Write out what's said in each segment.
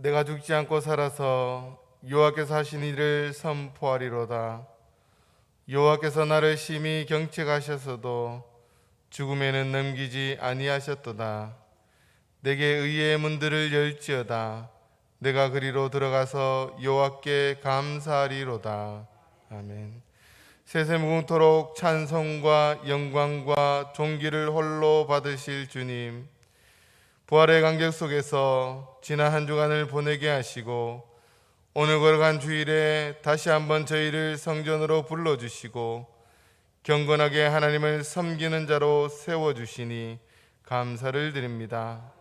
내가 죽지 않고 살아서 여호와께서 하신 일을 선포하리로다. 여호와께서 나를 심히 경책하셨어도 죽음에는 넘기지 아니하셨도다. 내게 의의 문들을 열지어다. 내가 그리로 들어가서 여호와께 감사하리로다. 아멘. 세세무궁토록 찬송과 영광과 존귀를 홀로 받으실 주님, 부활의 간격 속에서 지난 한 주간을 보내게 하시고 오늘 걸어간 주일에 다시 한번 저희를 성전으로 불러주시고 경건하게 하나님을 섬기는 자로 세워주시니 감사를 드립니다.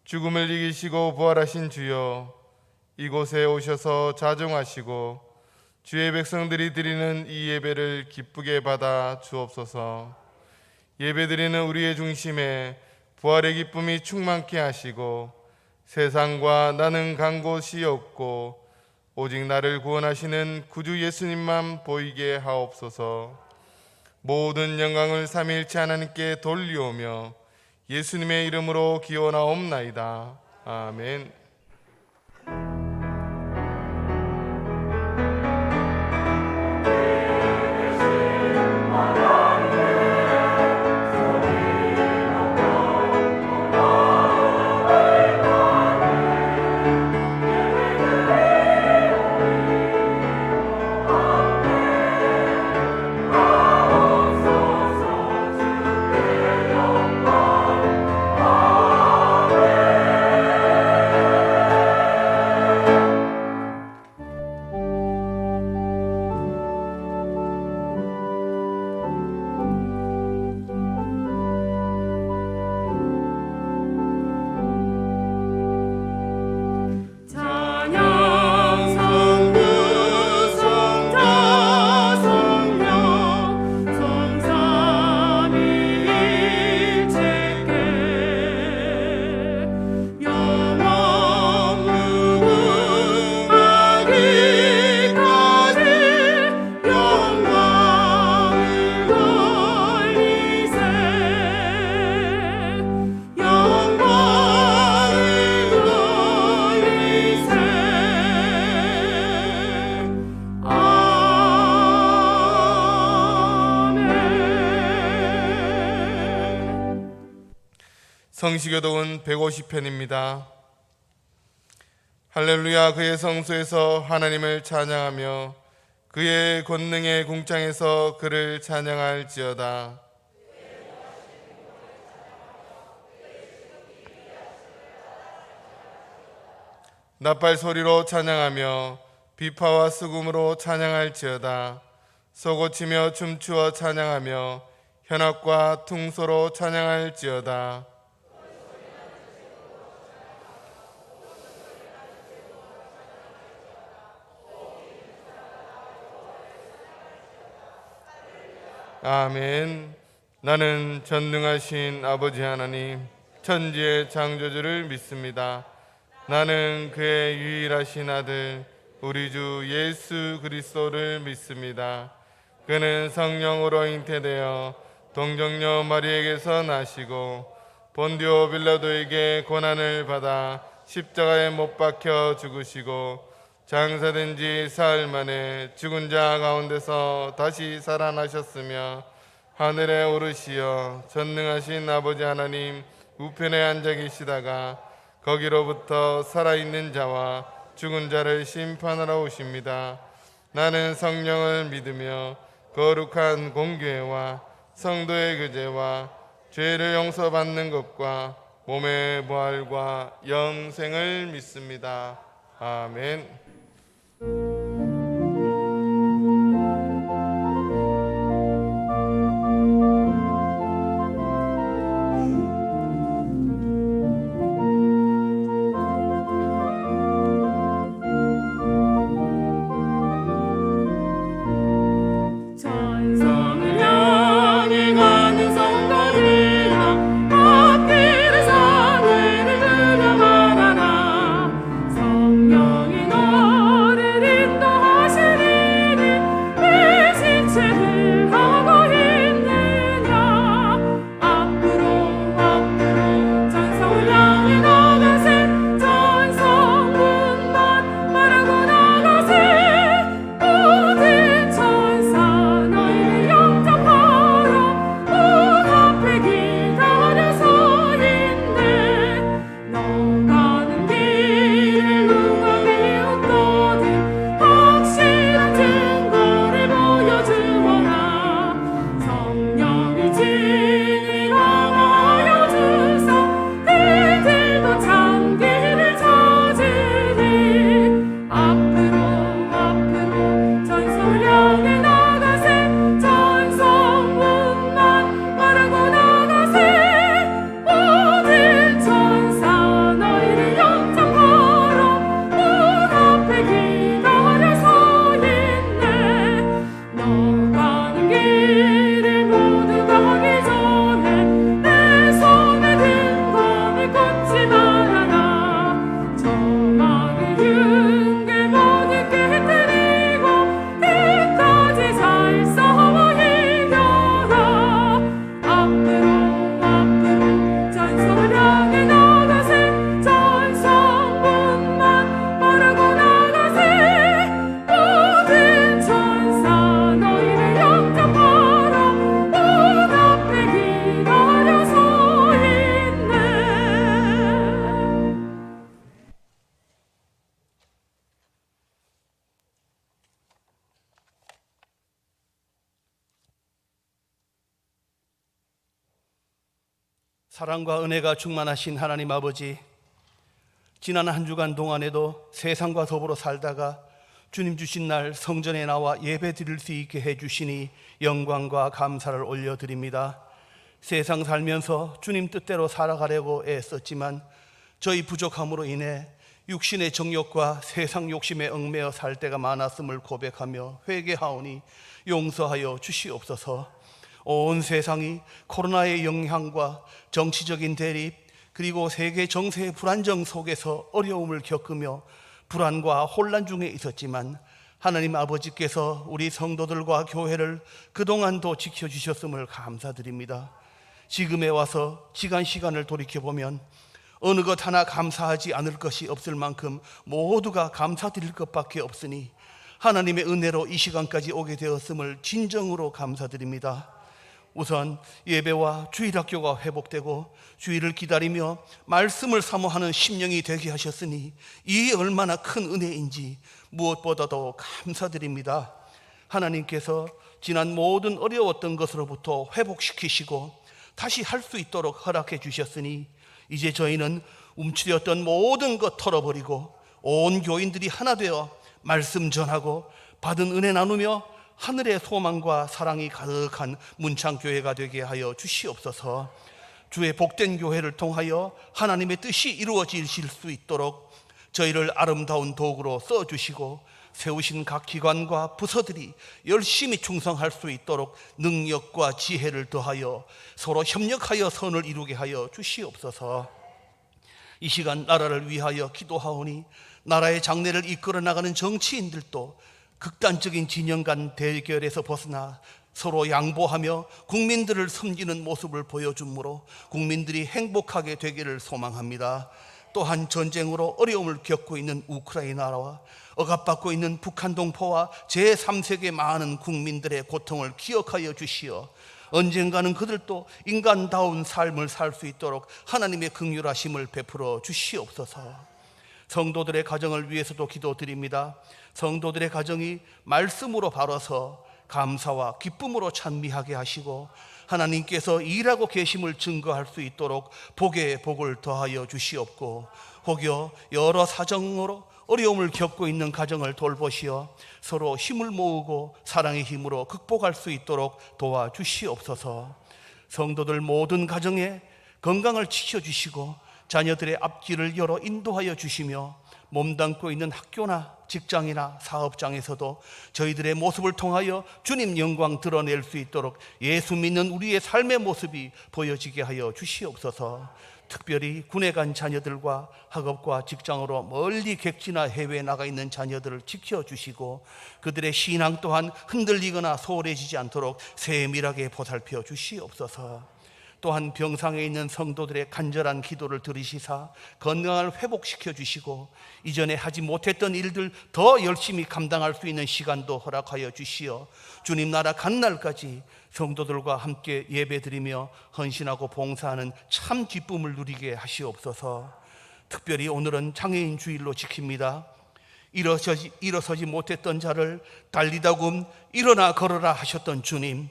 죽음을 이기시고 부활하신 주여, 이곳에 오셔서 자중하시고 주의 백성들이 드리는 이 예배를 기쁘게 받아 주옵소서. 예배드리는 우리의 중심에 부활의 기쁨이 충만케 하시고 세상과 나는 간 곳이 없고 오직 나를 구원하시는 구주 예수님만 보이게 하옵소서. 모든 영광을 삼위일체 하나님께 돌리오며 예수님의 이름으로 기원하옵나이다. 아멘. 성시교독은 150편입니다. 할렐루야. 그의 성소에서 하나님을 찬양하며 그의 권능의 궁창에서 그를 찬양할지어다. 나팔 소리로 찬양하며 비파와 수금으로 찬양할지어다. 소고치며 춤추어 찬양하며 현악과 퉁소로 찬양할지어다. 아멘. 나는 전능하신 아버지 하나님 천지의 창조주를 믿습니다. 나는 그의 유일하신 아들 우리 주 예수 그리스도를 믿습니다. 그는 성령으로 잉태되어 동정녀 마리에게서 나시고 본디오 빌라도에게 고난을 받아 십자가에 못 박혀 죽으시고 장사된 지 사흘 만에 죽은 자 가운데서 다시 살아나셨으며 하늘에 오르시어 전능하신 아버지 하나님 우편에 앉아 계시다가 거기로부터 살아있는 자와 죽은 자를 심판하러 오십니다. 나는 성령을 믿으며 거룩한 공교회와 성도의 교제와 죄를 용서받는 것과 몸의 부활과 영생을 믿습니다. 아멘. 성령이 너를 사랑과 은혜가 충만하신 하나님 아버지, 지난 한 주간 동안에도 세상과 더불어 살다가 주님 주신 날 성전에 나와 예배 드릴 수 있게 해주시니 영광과 감사를 올려드립니다. 세상 살면서 주님 뜻대로 살아가려고 애썼지만 저희 부족함으로 인해 육신의 정욕과 세상 욕심에 얽매여 살 때가 많았음을 고백하며 회개하오니 용서하여 주시옵소서. 온 세상이 코로나의 영향과 정치적인 대립 그리고 세계 정세의 불안정 속에서 어려움을 겪으며 불안과 혼란 중에 있었지만 하나님 아버지께서 우리 성도들과 교회를 그동안도 지켜주셨음을 감사드립니다. 지금에 와서 시간을 돌이켜보면 어느 것 하나 감사하지 않을 것이 없을 만큼 모두가 감사드릴 것밖에 없으니 하나님의 은혜로 이 시간까지 오게 되었음을 진정으로 감사드립니다. 우선 예배와 주일학교가 회복되고 주일을 기다리며 말씀을 사모하는 심령이 되게 하셨으니 이 얼마나 큰 은혜인지 무엇보다도 감사드립니다. 하나님께서 지난 모든 어려웠던 것으로부터 회복시키시고 다시 할 수 있도록 허락해 주셨으니 이제 저희는 움츠렸던 모든 것 털어버리고 온 교인들이 하나 되어 말씀 전하고 받은 은혜 나누며 하늘의 소망과 사랑이 가득한 문창교회가 되게 하여 주시옵소서. 주의 복된 교회를 통하여 하나님의 뜻이 이루어질 수 있도록 저희를 아름다운 도구로 써주시고 세우신 각 기관과 부서들이 열심히 충성할 수 있도록 능력과 지혜를 더하여 서로 협력하여 선을 이루게 하여 주시옵소서. 이 시간 나라를 위하여 기도하오니 나라의 장래를 이끌어 나가는 정치인들도 극단적인 진영 간 대결에서 벗어나 서로 양보하며 국민들을 섬기는 모습을 보여주므로 국민들이 행복하게 되기를 소망합니다. 또한 전쟁으로 어려움을 겪고 있는 우크라이나와 억압받고 있는 북한 동포와 제3세계 많은 국민들의 고통을 기억하여 주시어 언젠가는 그들도 인간다운 삶을 살 수 있도록 하나님의 긍휼하심을 베풀어 주시옵소서. 성도들의 가정을 위해서도 기도드립니다. 성도들의 가정이 말씀으로 바라서 감사와 기쁨으로 찬미하게 하시고 하나님께서 일하고 계심을 증거할 수 있도록 복에 복을 더하여 주시옵고 혹여 여러 사정으로 어려움을 겪고 있는 가정을 돌보시어 서로 힘을 모으고 사랑의 힘으로 극복할 수 있도록 도와주시옵소서. 성도들 모든 가정에 건강을 지켜주시고 자녀들의 앞길을 열어 인도하여 주시며 몸담고 있는 학교나 직장이나 사업장에서도 저희들의 모습을 통하여 주님 영광 드러낼 수 있도록 예수 믿는 우리의 삶의 모습이 보여지게 하여 주시옵소서. 특별히 군에 간 자녀들과 학업과 직장으로 멀리 객지나 해외에 나가 있는 자녀들을 지켜주시고 그들의 신앙 또한 흔들리거나 소홀해지지 않도록 세밀하게 보살펴 주시옵소서. 또한 병상에 있는 성도들의 간절한 기도를 들으시사 건강을 회복시켜 주시고 이전에 하지 못했던 일들 더 열심히 감당할 수 있는 시간도 허락하여 주시어 주님 나라 간 날까지 성도들과 함께 예배드리며 헌신하고 봉사하는 참 기쁨을 누리게 하시옵소서. 특별히 오늘은 장애인 주일로 지킵니다. 일어서지 못했던 자를 달리다굼 일어나 걸어라 하셨던 주님,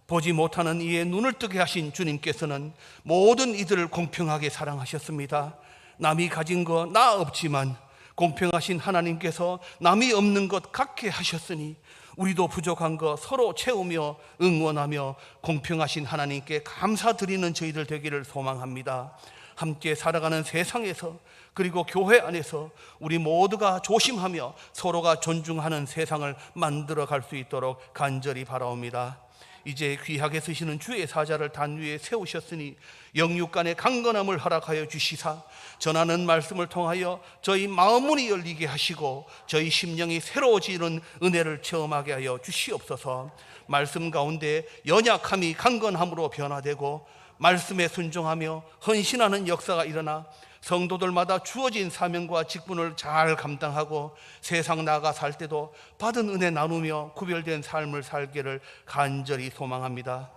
보지 못하는 이의 눈을 뜨게 하신 주님께서는 모든 이들을 공평하게 사랑하셨습니다. 남이 가진 거 나 없지만 공평하신 하나님께서 남이 없는 것 갖게 하셨으니 우리도 부족한 거 서로 채우며 응원하며 공평하신 하나님께 감사드리는 저희들 되기를 소망합니다. 함께 살아가는 세상에서 그리고 교회 안에서 우리 모두가 조심하며 서로가 존중하는 세상을 만들어 갈 수 있도록 간절히 바라옵니다. 이제 귀하게 쓰시는 주의 사자를 단 위에 세우셨으니 영육간의 강건함을 허락하여 주시사 전하는 말씀을 통하여 저희 마음문이 열리게 하시고 저희 심령이 새로워지는 은혜를 체험하게 하여 주시옵소서. 말씀 가운데 연약함이 강건함으로 변화되고 말씀에 순종하며 헌신하는 역사가 일어나 성도들마다 주어진 사명과 직분을 잘 감당하고 세상 나가 살 때도 받은 은혜 나누며 구별된 삶을 살기를 간절히 소망합니다.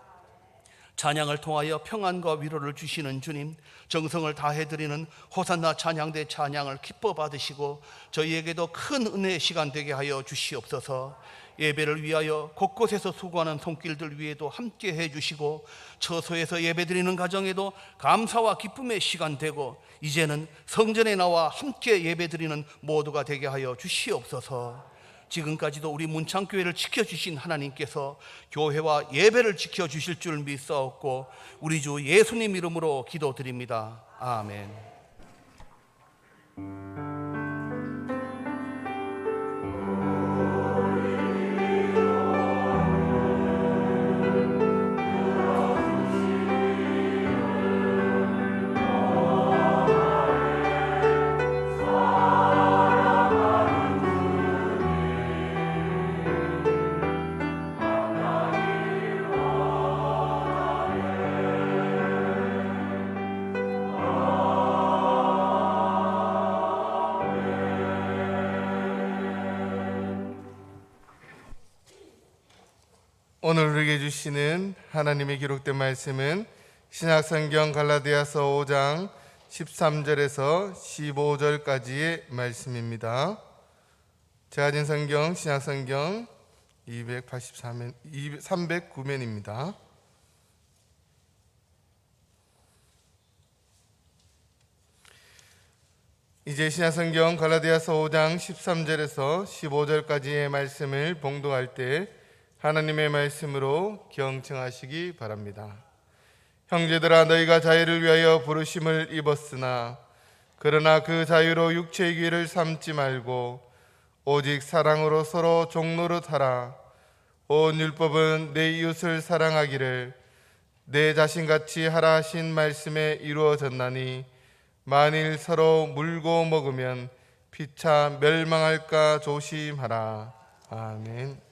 찬양을 통하여 평안과 위로를 주시는 주님, 정성을 다해드리는 호산나 찬양대 찬양을 기뻐 받으시고 저희에게도 큰 은혜의 시간 되게 하여 주시옵소서. 예배를 위하여 곳곳에서 수고하는 손길들 위에도 함께 해주시고 처소에서 예배드리는 가정에도 감사와 기쁨의 시간 되고 이제는 성전에 나와 함께 예배드리는 모두가 되게 하여 주시옵소서. 지금까지도 우리 문창교회를 지켜주신 하나님께서 교회와 예배를 지켜주실 줄 믿사옵고 우리 주 예수님 이름으로 기도드립니다. 아멘. 오늘 우리에게 주시는 하나님의 기록된 말씀은 신약성경 갈라디아서 5장 13절에서 15절까지의 말씀입니다. 제가 가진 성경 신약성경 309면입니다. 이제 신약성경 갈라디아서 5장 13절에서 15절까지의 말씀을 봉독할 때 하나님의 말씀으로 경청하시기 바랍니다. 형제들아, 너희가 자유를 위하여 부르심을 입었으나 그러나 그 자유로 육체의 기회를 삼지 말고 오직 사랑으로 서로 종노릇 하라. 온 율법은 내 이웃을 사랑하기를 내 자신같이 하라 하신 말씀에 이루어졌나니 만일 서로 물고 먹으면 피차 멸망할까 조심하라. 아멘.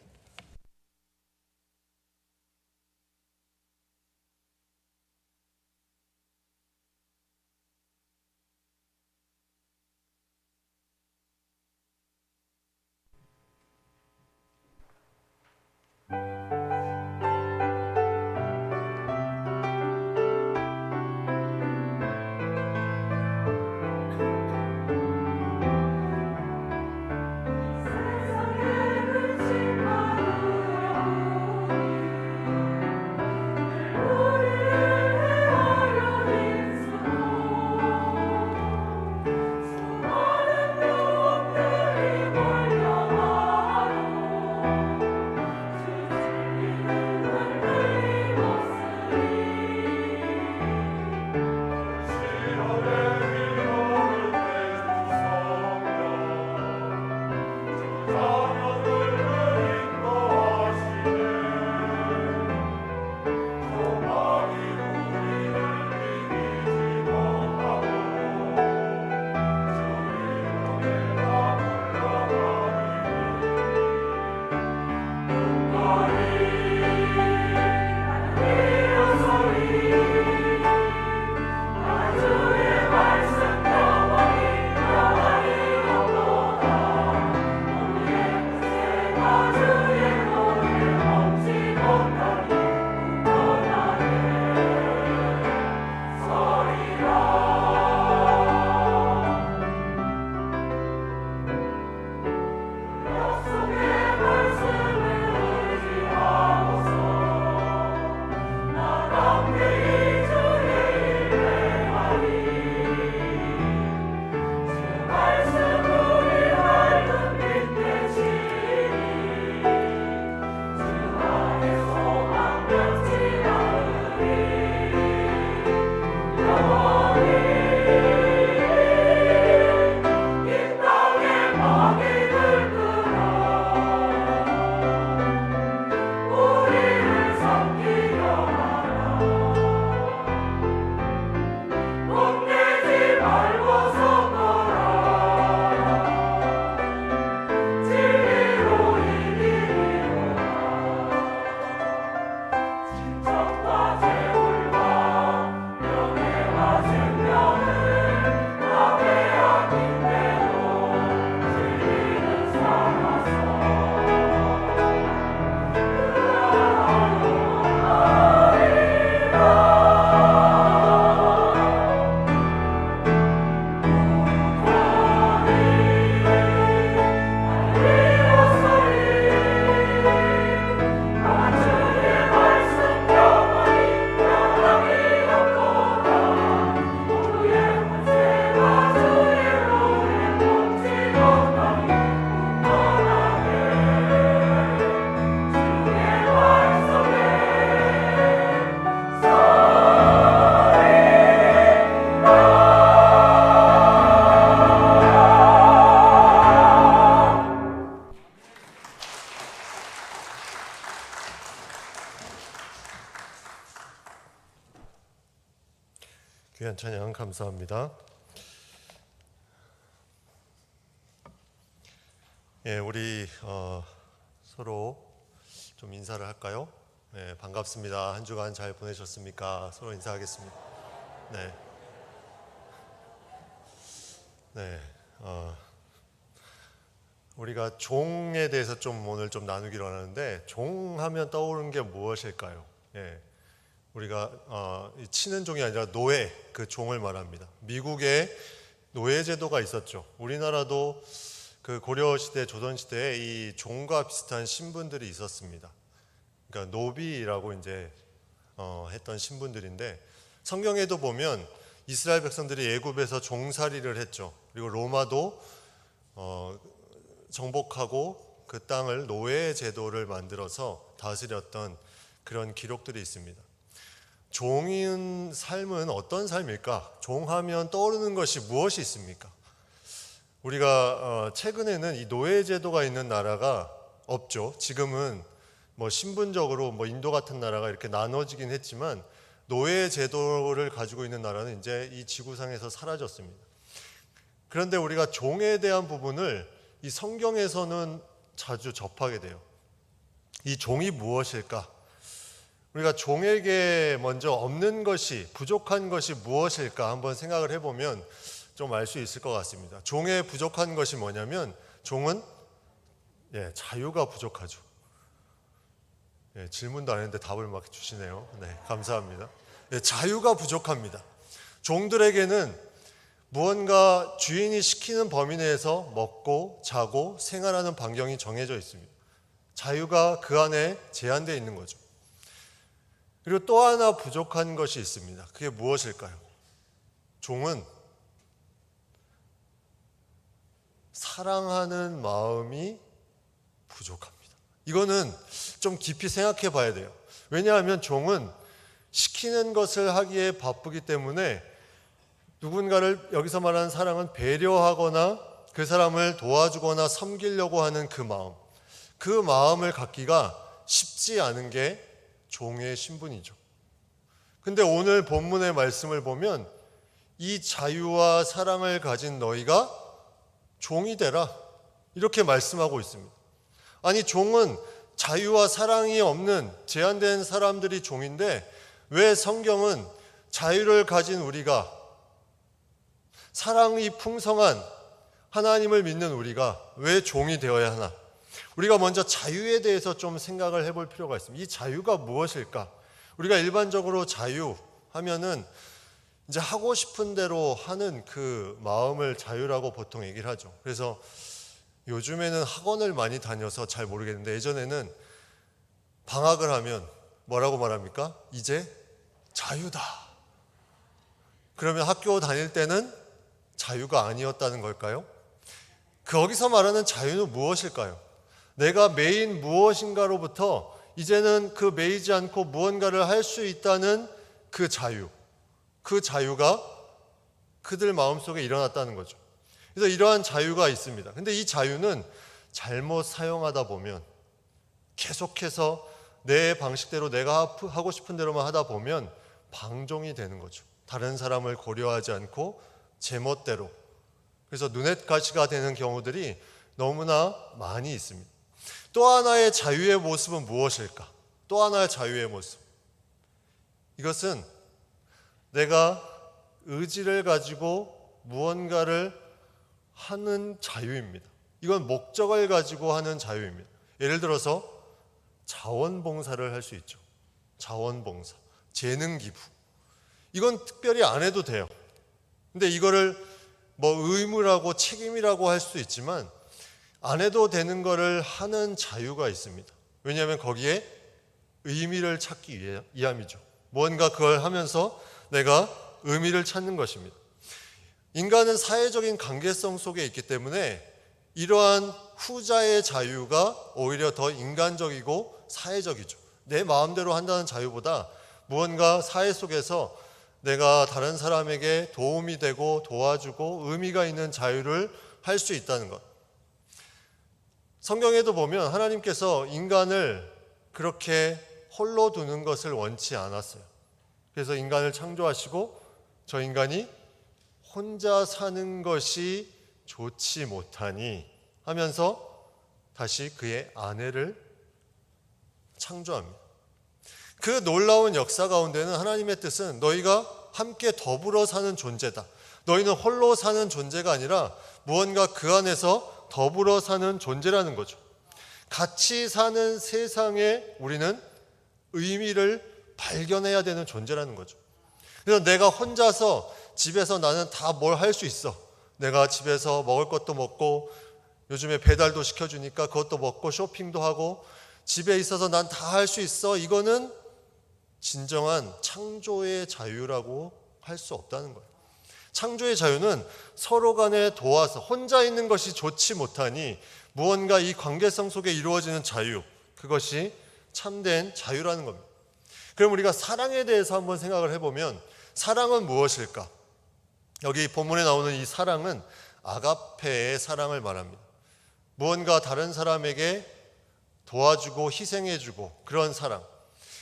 귀한 찬양 감사합니다. 예, 우리 서로 좀 인사를 할까요? 네, 반갑습니다. 한 주간 잘 보내셨습니까? 서로 인사하겠습니다. 네, 네, 우리가 종에 대해서 좀 오늘 좀 나누기로 하는데, 종하면 떠오르는 게 무엇일까요? 예, 우리가 치는 종이 아니라 노예, 그 종을 말합니다. 미국에 노예 제도가 있었죠. 우리나라도 그 고려 시대, 조선 시대에 이 종과 비슷한 신분들이 있었습니다. 그러니까 노비라고 이제 했던 신분들인데, 성경에도 보면 이스라엘 백성들이 애굽에서 종살이를 했죠. 그리고 로마도 정복하고 그 땅을 노예 제도를 만들어서 다스렸던 그런 기록들이 있습니다. 종인 삶은 어떤 삶일까? 종하면 떠오르는 것이 무엇이 있습니까? 우리가 최근에는 이 노예 제도가 있는 나라가 없죠. 지금은 뭐 신분적으로 뭐 인도 같은 나라가 이렇게 나눠지긴 했지만 노예 제도를 가지고 있는 나라는 이제 이 지구상에서 사라졌습니다. 그런데 우리가 종에 대한 부분을 이 성경에서는 자주 접하게 돼요. 이 종이 무엇일까? 우리가 종에게 먼저 없는 것이, 부족한 것이 무엇일까 한번 생각을 해보면 좀 알 수 있을 것 같습니다. 종의 부족한 것이 뭐냐면, 종은 자유가 부족하죠. 질문도 안 했는데 답을 막 주시네요. 네, 감사합니다. 자유가 부족합니다. 종들에게는 무언가 주인이 시키는 범위 내에서 먹고 자고 생활하는 반경이 정해져 있습니다. 자유가 그 안에 제한되어 있는 거죠. 그리고 또 하나 부족한 것이 있습니다. 그게 무엇일까요? 종은 사랑하는 마음이 부족합니다. 이거는 좀 깊이 생각해 봐야 돼요. 왜냐하면 종은 시키는 것을 하기에 바쁘기 때문에 누군가를, 여기서 말하는 사랑은 배려하거나 그 사람을 도와주거나 섬기려고 하는 그 마음, 그 마음을 갖기가 쉽지 않은 게 종의 신분이죠. 근데 오늘 본문의 말씀을 보면 이 자유와 사랑을 가진 너희가 종이 되라, 이렇게 말씀하고 있습니다. 아니, 종은 자유와 사랑이 없는 제한된 사람들이 종인데 왜 성경은 자유를 가진 우리가, 사랑이 풍성한 하나님을 믿는 우리가 왜 종이 되어야 하나? 우리가 먼저 자유에 대해서 좀 생각을 해볼 필요가 있습니다. 이 자유가 무엇일까? 우리가 일반적으로 자유 하면은 이제 하고 싶은 대로 하는 그 마음을 자유라고 보통 얘기를 하죠. 그래서 요즘에는 학원을 많이 다녀서 잘 모르겠는데, 예전에는 방학을 하면 뭐라고 말합니까? 이제 자유다. 그러면 학교 다닐 때는 자유가 아니었다는 걸까요? 거기서 말하는 자유는 무엇일까요? 내가 매인 무엇인가로부터 이제는 그 매이지 않고 무언가를 할 수 있다는 그 자유, 그 자유가 그들 마음속에 일어났다는 거죠. 그래서 이러한 자유가 있습니다. 근데 이 자유는 잘못 사용하다 보면, 계속해서 내 방식대로 내가 하고 싶은 대로만 하다 보면 방종이 되는 거죠. 다른 사람을 고려하지 않고 제멋대로. 그래서 눈엣가시가 되는 경우들이 너무나 많이 있습니다. 또 하나의 자유의 모습은 무엇일까? 또 하나의 자유의 모습. 이것은 내가 의지를 가지고 무언가를 하는 자유입니다. 이건 목적을 가지고 하는 자유입니다. 예를 들어서 자원봉사를 할 수 있죠. 자원봉사, 재능기부. 이건 특별히 안 해도 돼요. 근데 이거를 뭐 의무라고 책임이라고 할 수도 있지만 안 해도 되는 거를 하는 자유가 있습니다. 왜냐하면 거기에 의미를 찾기 위함이죠. 뭔가 그걸 하면서 내가 의미를 찾는 것입니다. 인간은 사회적인 관계성 속에 있기 때문에 이러한 후자의 자유가 오히려 더 인간적이고 사회적이죠. 내 마음대로 한다는 자유보다 무언가 사회 속에서 내가 다른 사람에게 도움이 되고 도와주고 의미가 있는 자유를 할 수 있다는 것. 성경에도 보면 하나님께서 인간을 그렇게 홀로 두는 것을 원치 않았어요. 그래서 인간을 창조하시고 저 인간이 혼자 사는 것이 좋지 못하니 하면서 다시 그의 아내를 창조합니다. 그 놀라운 역사 가운데는 하나님의 뜻은 너희가 함께 더불어 사는 존재다. 너희는 홀로 사는 존재가 아니라 무언가 그 안에서 더불어 사는 존재라는 거죠. 같이 사는 세상에 우리는 의미를 발견해야 되는 존재라는 거죠. 그래서 내가 혼자서 집에서 나는 다 뭘 할 수 있어. 내가 집에서 먹을 것도 먹고 요즘에 배달도 시켜주니까 그것도 먹고 쇼핑도 하고 집에 있어서 난 다 할 수 있어. 이거는 진정한 창조의 자유라고 할 수 없다는 거예요. 창조의 자유는 서로 간에 도와서 혼자 있는 것이 좋지 못하니 무언가 이 관계성 속에 이루어지는 자유, 그것이 참된 자유라는 겁니다. 그럼 우리가 사랑에 대해서 한번 생각을 해보면 사랑은 무엇일까? 여기 본문에 나오는 이 사랑은 아가페의 사랑을 말합니다. 무언가 다른 사람에게 도와주고 희생해주고 그런 사랑.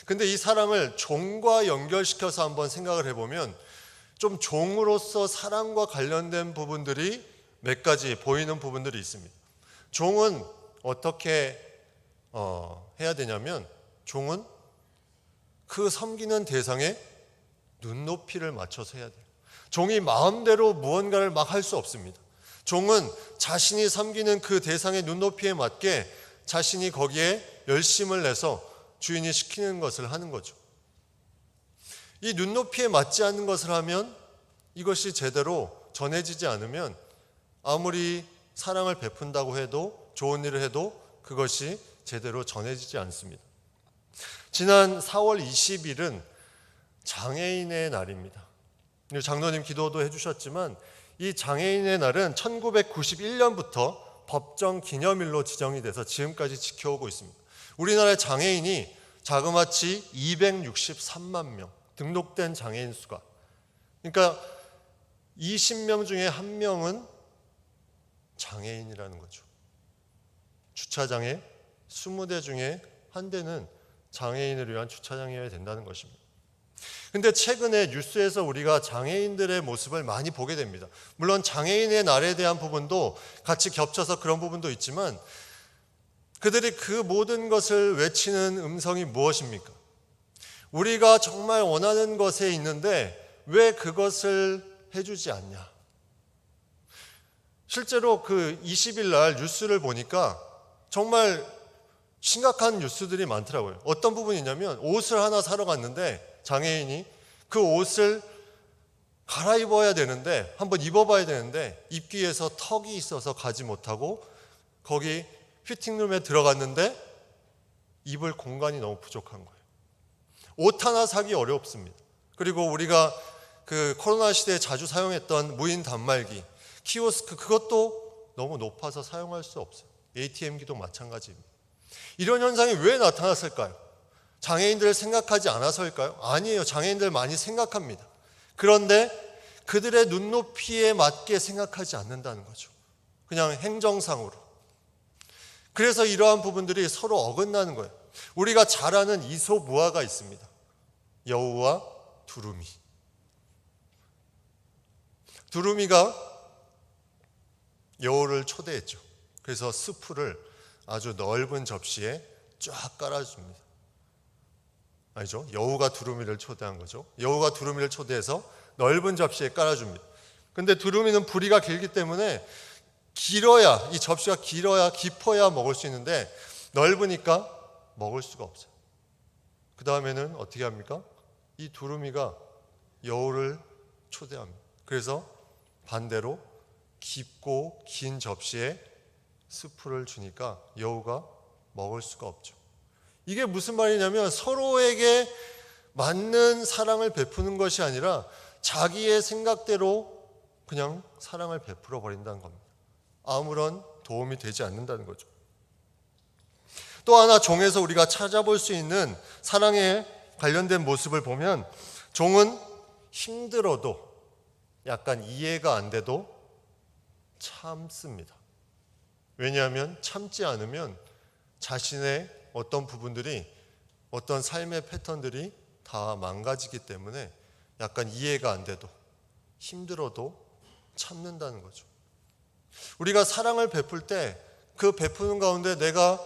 근데 이 사랑을 종과 연결시켜서 한번 생각을 해보면 좀 종으로서 사랑과 관련된 부분들이 몇 가지 보이는 부분들이 있습니다. 종은 어떻게 해야 되냐면 종은 그 섬기는 대상에 눈높이를 맞춰서 해야 돼요. 종이 마음대로 무언가를 막 할 수 없습니다. 종은 자신이 섬기는 그 대상의 눈높이에 맞게 자신이 거기에 열심을 내서 주인이 시키는 것을 하는 거죠. 이 눈높이에 맞지 않는 것을 하면 이것이 제대로 전해지지 않으면 아무리 사랑을 베푼다고 해도 좋은 일을 해도 그것이 제대로 전해지지 않습니다. 지난 4월 20일은 장애인의 날입니다. 장로님 기도도 해주셨지만 이 장애인의 날은 1991년부터 법정 기념일로 지정이 돼서 지금까지 지켜오고 있습니다. 우리나라의 장애인이 자그마치 263만 명 등록된 장애인 수가, 그러니까 20명 중에 1명은 장애인이라는 거죠. 주차장에 20대 중에 1대는 장애인을 위한 주차장이어야 된다는 것입니다. 근데 최근에 뉴스에서 우리가 장애인들의 모습을 많이 보게 됩니다. 물론 장애인의 날에 대한 부분도 같이 겹쳐서 그런 부분도 있지만 그들이 그 모든 것을 외치는 음성이 무엇입니까? 우리가 정말 원하는 것에 있는데 왜 그것을 해주지 않냐? 실제로 그 20일 날 뉴스를 보니까 정말 심각한 뉴스들이 많더라고요. 어떤 부분이냐면 옷을 하나 사러 갔는데 장애인이 그 옷을 갈아입어야 되는데 한번 입어봐야 되는데 입기 위해서 턱이 있어서 가지 못하고 거기 피팅룸에 들어갔는데 입을 공간이 너무 부족한 거예요. 옷 하나 사기 어렵습니다. 그리고 우리가 그 코로나 시대에 자주 사용했던 무인 단말기, 키오스크, 그것도 너무 높아서 사용할 수 없어요. ATM기도 마찬가지입니다. 이런 현상이 왜 나타났을까요? 장애인들을 생각하지 않아서일까요? 아니에요. 장애인들 많이 생각합니다. 그런데 그들의 눈높이에 맞게 생각하지 않는다는 거죠. 그냥 행정상으로. 그래서 이러한 부분들이 서로 어긋나는 거예요. 우리가 잘 아는 이솝우화가 있습니다. 여우와 두루미. 두루미가 여우를 초대했죠. 그래서 스프를 아주 넓은 접시에 쫙 깔아줍니다. 아니죠? 여우가 두루미를 초대한 거죠. 여우가 두루미를 초대해서 넓은 접시에 깔아줍니다. 근데 두루미는 부리가 길기 때문에 길어야, 이 접시가 길어야 깊어야 먹을 수 있는데 넓으니까 먹을 수가 없어요. 그 다음에는 어떻게 합니까? 이 두루미가 여우를 초대합니다. 그래서 반대로 깊고 긴 접시에 스프를 주니까 여우가 먹을 수가 없죠. 이게 무슨 말이냐면 서로에게 맞는 사랑을 베푸는 것이 아니라 자기의 생각대로 그냥 사랑을 베풀어 버린다는 겁니다. 아무런 도움이 되지 않는다는 거죠. 또 하나 종에서 우리가 찾아볼 수 있는 사랑에 관련된 모습을 보면 종은 힘들어도 약간 이해가 안 돼도 참습니다. 왜냐하면 참지 않으면 자신의 어떤 부분들이, 어떤 삶의 패턴들이 다 망가지기 때문에 약간 이해가 안 돼도 힘들어도 참는다는 거죠. 우리가 사랑을 베풀 때 그 베푸는 가운데 내가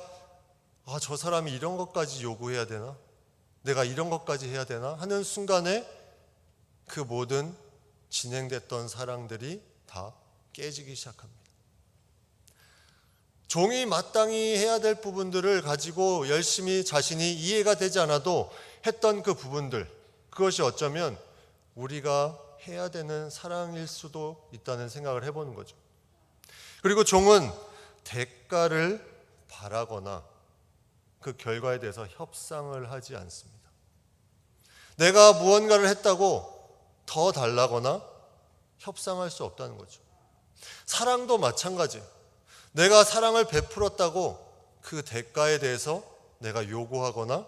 저 사람이 이런 것까지 요구해야 되나? 내가 이런 것까지 해야 되나? 하는 순간에 그 모든 진행됐던 사랑들이 다 깨지기 시작합니다. 종이 마땅히 해야 될 부분들을 가지고 열심히 자신이 이해가 되지 않아도 했던 그 부분들, 그것이 어쩌면 우리가 해야 되는 사랑일 수도 있다는 생각을 해보는 거죠. 그리고 종은 대가를 바라거나 그 결과에 대해서 협상을 하지 않습니다. 내가 무언가를 했다고 더 달라거나 협상할 수 없다는 거죠. 사랑도 마찬가지예요. 내가 사랑을 베풀었다고 그 대가에 대해서 내가 요구하거나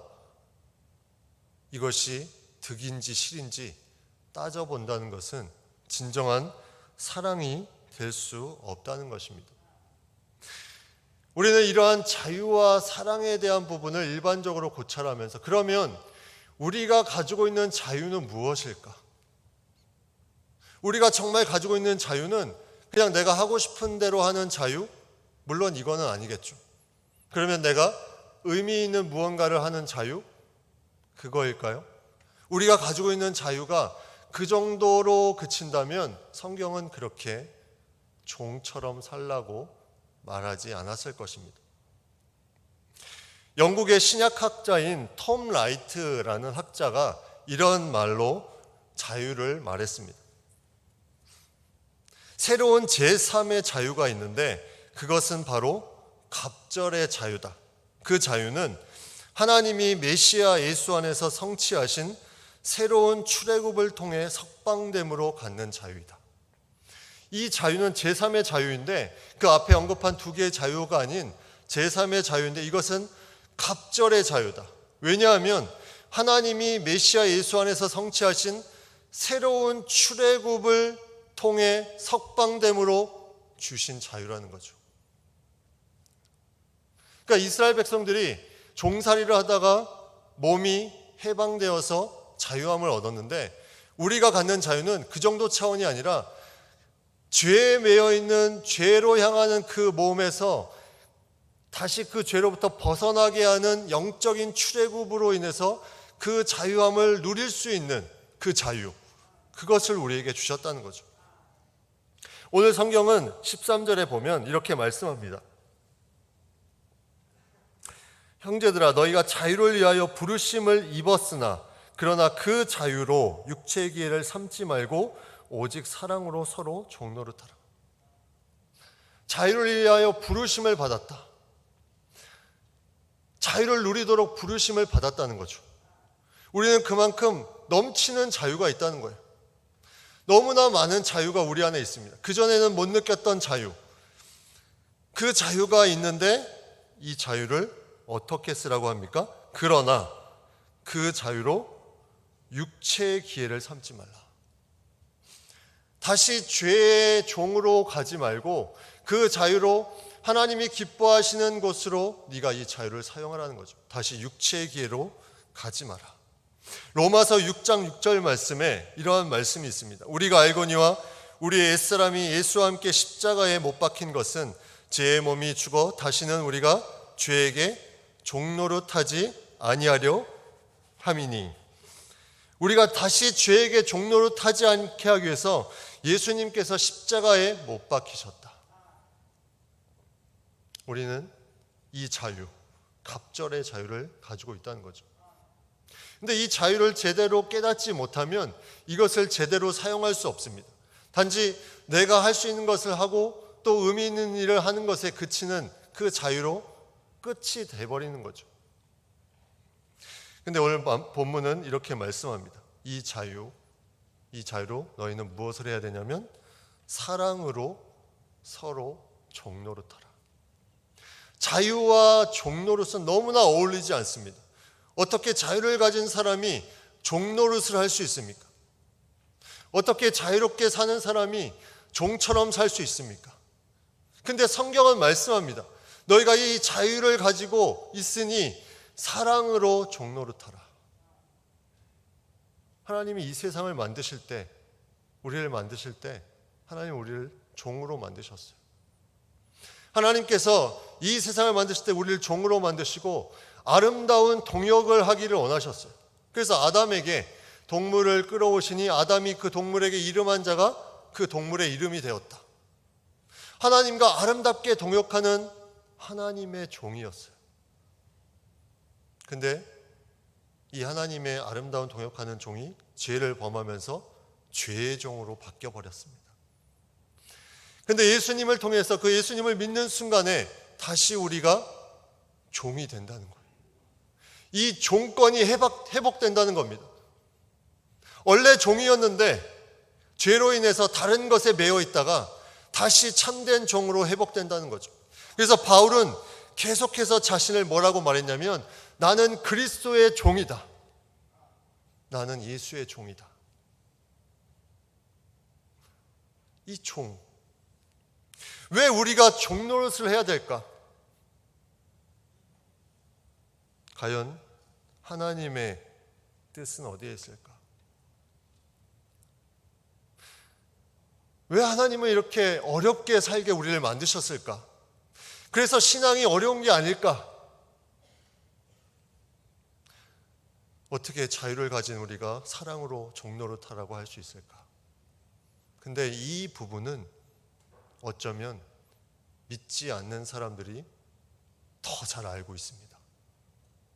이것이 득인지 실인지 따져본다는 것은 진정한 사랑이 될 수 없다는 것입니다. 우리는 이러한 자유와 사랑에 대한 부분을 일반적으로 고찰하면서 그러면 우리가 가지고 있는 자유는 무엇일까? 우리가 정말 가지고 있는 자유는 그냥 내가 하고 싶은 대로 하는 자유? 물론 이거는 아니겠죠. 그러면 내가 의미 있는 무언가를 하는 자유? 그거일까요? 우리가 가지고 있는 자유가 그 정도로 그친다면 성경은 그렇게 종처럼 살라고 말하지 않았을 것입니다. 영국의 신약학자인 톰 라이트라는 학자가 이런 말로 자유를 말했습니다. 새로운 제3의 자유가 있는데 그것은 바로 갑절의 자유다. 그 자유는 하나님이 메시아 예수 안에서 성취하신 새로운 출애굽을 통해 석방됨으로 갖는 자유이다. 이 자유는 제3의 자유인데 그 앞에 언급한 두 개의 자유가 아닌 제3의 자유인데 이것은 갑절의 자유다. 왜냐하면 하나님이 메시아 예수 안에서 성취하신 새로운 출애굽을 통해 석방됨으로 주신 자유라는 거죠. 그러니까 이스라엘 백성들이 종살이를 하다가 몸이 해방되어서 자유함을 얻었는데 우리가 갖는 자유는 그 정도 차원이 아니라 죄에 매여 있는 죄로 향하는 그 몸에서 다시 그 죄로부터 벗어나게 하는 영적인 출애굽으로 인해서 그 자유함을 누릴 수 있는 그 자유, 그것을 우리에게 주셨다는 거죠. 오늘 성경은 13절에 보면 이렇게 말씀합니다. 형제들아 너희가 자유를 위하여 부르심을 입었으나 그러나 그 자유로 육체의 기회를 삼지 말고 오직 사랑으로 서로 종노릇하라. 자유를 위하여 부르심을 받았다. 자유를 누리도록 부르심을 받았다는 거죠. 우리는 그만큼 넘치는 자유가 있다는 거예요. 너무나 많은 자유가 우리 안에 있습니다. 그전에는 못 느꼈던 자유. 그 자유가 있는데 이 자유를 어떻게 쓰라고 합니까? 그러나 그 자유로 육체의 기회를 삼지 말라. 다시 죄의 종으로 가지 말고 그 자유로 하나님이 기뻐하시는 곳으로 네가 이 자유를 사용하라는 거죠. 다시 육체의 기회로 가지 마라. 로마서 6장 6절 말씀에 이러한 말씀이 있습니다. 우리가 알거니와 우리의 옛사람이 예수와 함께 십자가에 못 박힌 것은 죄의 몸이 죽어 다시는 우리가 죄에게 종노릇하지 아니하려 함이니. 우리가 다시 죄에게 종노릇하지 않게 하기 위해서 예수님께서 십자가에 못 박히셨다. 우리는 이 자유, 갑절의 자유를 가지고 있다는 거죠. 근데 이 자유를 제대로 깨닫지 못하면 이것을 제대로 사용할 수 없습니다. 단지 내가 할 수 있는 것을 하고 또 의미 있는 일을 하는 것에 그치는 그 자유로 끝이 돼버리는 거죠. 근데 오늘 본문은 이렇게 말씀합니다. 이 자유로 너희는 무엇을 해야 되냐면 사랑으로 서로 종노릇하라. 자유와 종노릇은 너무나 어울리지 않습니다. 어떻게 자유를 가진 사람이 종노릇을 할 수 있습니까? 어떻게 자유롭게 사는 사람이 종처럼 살 수 있습니까? 근데 성경은 말씀합니다. 너희가 이 자유를 가지고 있으니 사랑으로 종노릇하라. 하나님이 이 세상을 만드실 때 우리를 만드실 때 하나님 우리를 종으로 만드셨어요. 하나님께서 이 세상을 만드실 때 우리를 종으로 만드시고 아름다운 동역을 하기를 원하셨어요. 그래서 아담에게 동물을 끌어오시니 아담이 그 동물에게 이름한 자가 그 동물의 이름이 되었다. 하나님과 아름답게 동역하는 하나님의 종이었어요. 근데 이 하나님의 아름다운 동역하는 종이 죄를 범하면서 죄의 종으로 바뀌어 버렸습니다. 근데 예수님을 통해서 그 예수님을 믿는 순간에 다시 우리가 종이 된다는 거예요. 이 종권이 회복된다는 겁니다. 원래 종이었는데 죄로 인해서 다른 것에 매여 있다가 다시 참된 종으로 회복된다는 거죠. 그래서 바울은 계속해서 자신을 뭐라고 말했냐면 나는 그리스도의 종이다. 나는 예수의 종이다. 이 종. 왜 우리가 종 노릇을 해야 될까? 과연 하나님의 뜻은 어디에 있을까? 왜 하나님은 이렇게 어렵게 살게 우리를 만드셨을까? 그래서 신앙이 어려운 게 아닐까? 어떻게 자유를 가진 우리가 사랑으로 종노릇하라고 할 수 있을까? 근데 이 부분은 어쩌면 믿지 않는 사람들이 더 잘 알고 있습니다.